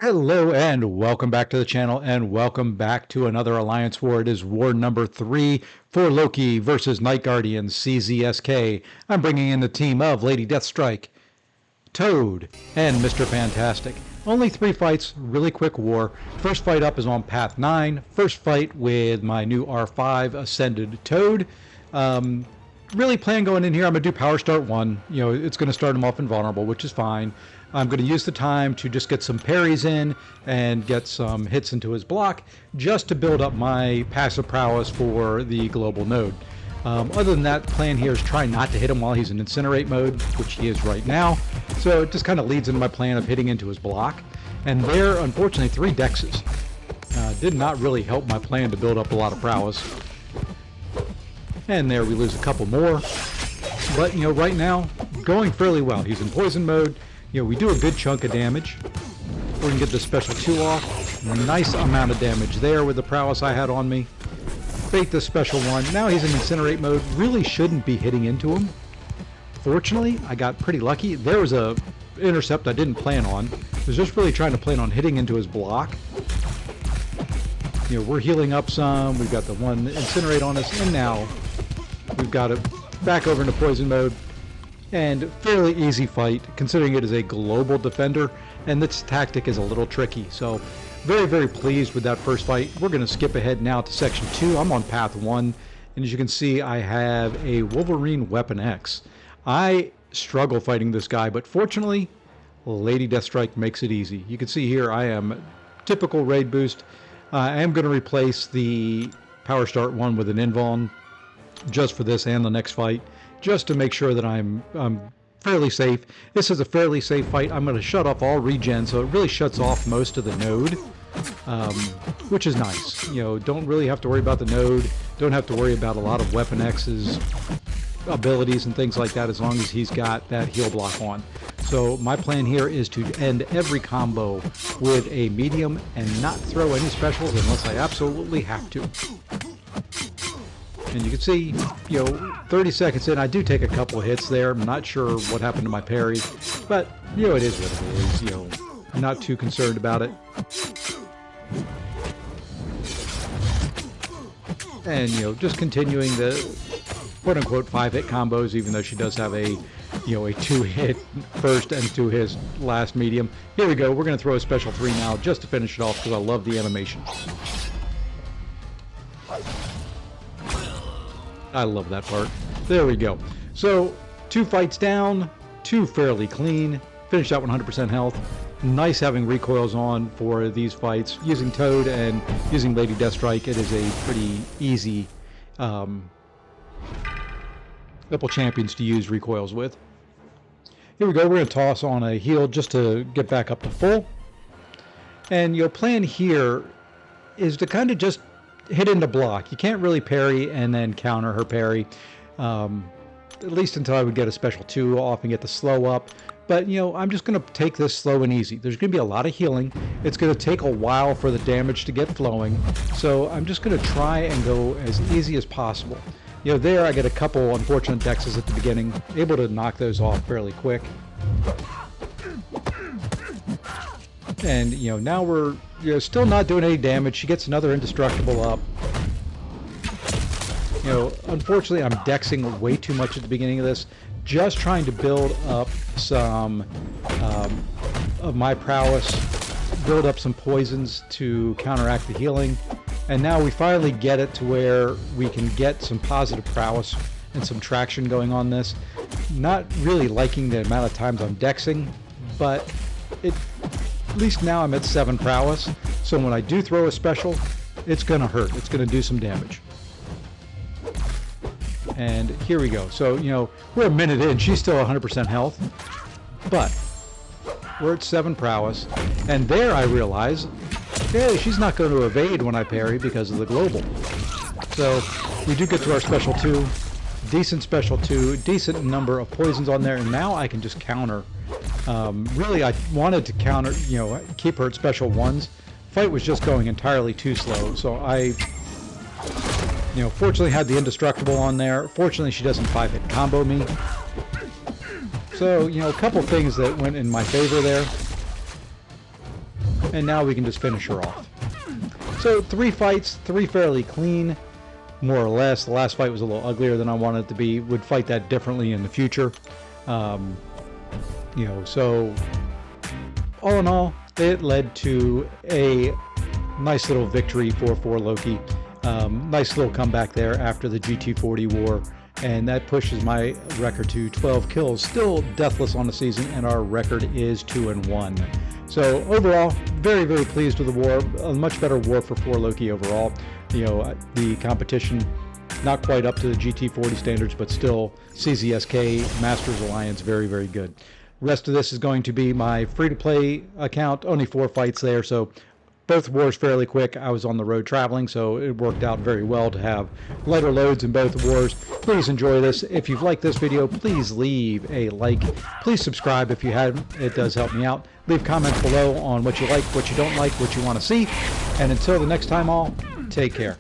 Hello and welcome back to the channel and welcome back to another Alliance War. It is war number 3 for Loki versus Night Guardians CZSK. I'm bringing in the team of Lady Deathstrike, Toad, and Mr. Fantastic. Only 3 fights, really quick war. First fight up is on Path 9. First fight with my new R5 Ascended Toad. Really plan going in here, I'm going to do Power Start 1. It's going to start him off invulnerable, which is fine. I'm going to use the time to just get some parries in and get some hits into his block just to build up my passive prowess for the global node. Other than that, plan here is try not to hit him while he's in Incinerate mode, which he is right now. So it just kind of leads into my plan of hitting into his block. And there, unfortunately, 3 dexes. Did not really help my plan to build up a lot of prowess. And there we lose a couple more. But, right now, going fairly well. He's in poison mode. We do a good chunk of damage. We're going to get the special 2 off. Nice amount of damage there with the prowess I had on me. Bait the special 1. Now he's in Incinerate mode. Really shouldn't be hitting into him. Fortunately, I got pretty lucky. There was a intercept I didn't plan on. I was just really trying to plan on hitting into his block. We're healing up some. We've got the 1 Incinerate on us. And now we've got it back over into poison mode. And fairly easy fight, considering it is a global defender, and this tactic is a little tricky. So very, very pleased with that first fight. We're going to skip ahead now to section 2. I'm on path 1, and as you can see, I have a Wolverine Weapon X. I struggle fighting this guy, but fortunately, Lady Deathstrike makes it easy. You can see here I am typical raid boost. I am going to replace the Power Start 1 with an Invuln just for this and the next fight, just to make sure that I'm fairly safe. This is a fairly safe fight. I'm going to shut off all regen, so it really shuts off most of the node, which is nice. Don't really have to worry about the node. Don't have to worry about a lot of Weapon X's abilities and things like that, as long as he's got that heal block on. So my plan here is to end every combo with a medium and not throw any specials unless I absolutely have to. And you can see, 30 seconds in, I do take a couple of hits there. I'm not sure what happened to my parries, but, it is what it is. I'm not too concerned about it. And, just continuing the quote-unquote 5-hit combos, even though she does have a 2-hit first and 2 hits last medium. Here we go. We're going to throw a special 3 now just to finish it off because I love the animation. I love that part. There we go. So 2 fights down, 2 fairly clean. Finished out 100% health. Nice having recoils on for these fights. Using Toad and using Lady Deathstrike, it is a pretty easy couple champions to use recoils with. Here we go. We're going to toss on a heal just to get back up to full. And your plan here is to kind of just hit into block. You can't really parry and then counter her parry, at least until I would get a special 2 off and get the slow up. But I'm just going to take this slow and easy. There's going to be a lot of healing. It's going to take a while for the damage to get flowing, so I'm just going to try and go as easy as possible. There I get a couple unfortunate dexes at the beginning, able to knock those off fairly quick. And now we're still not doing any damage. She gets another indestructible up. Unfortunately, I'm dexing way too much at the beginning of this, just trying to build up some of my prowess, build up some poisons to counteract the healing. And now we finally get it to where we can get some positive prowess and some traction going on this. Not really liking the amount of times I'm dexing, but at least now I'm at 7 prowess, so when I do throw a special, it's going to hurt. It's going to do some damage. And here we go. So, we're a minute in. She's still 100% health, but we're at 7 prowess. And there I realize, hey, she's not going to evade when I parry because of the global. So we do get to our special 2. Decent special 2. Decent number of poisons on there. And now I can just counter. Really, I wanted to counter, keep her at special 1s. Fight was just going entirely too slow, so I, fortunately had the indestructible on there. Fortunately, she doesn't 5-hit combo me. So, a couple things that went in my favor there. and now we can just finish her off. So 3 fights, 3 fairly clean, more or less. The last fight was a little uglier than I wanted it to be. Would fight that differently in the future. You know, so all in all, it led to a nice little victory for Loki. Nice little comeback there after the GT40 war, and that pushes my record to 12 kills. Still deathless on the season, and our record is 2-1. So overall, very, very pleased with the war. A much better war for Loki overall. You know, the competition not quite up to the GT40 standards, but still CZSK Masters Alliance, very, very good. Rest of this is going to be my free-to-play account. Only 4 fights there, so both wars fairly quick. I was on the road traveling, so it worked out very well to have lighter loads in both wars. Please enjoy this. If you've liked this video, please leave a like. Please subscribe if you haven't. It does help me out. Leave comments below on what you like, what you don't like, what you want to see. And until the next time, all, take care.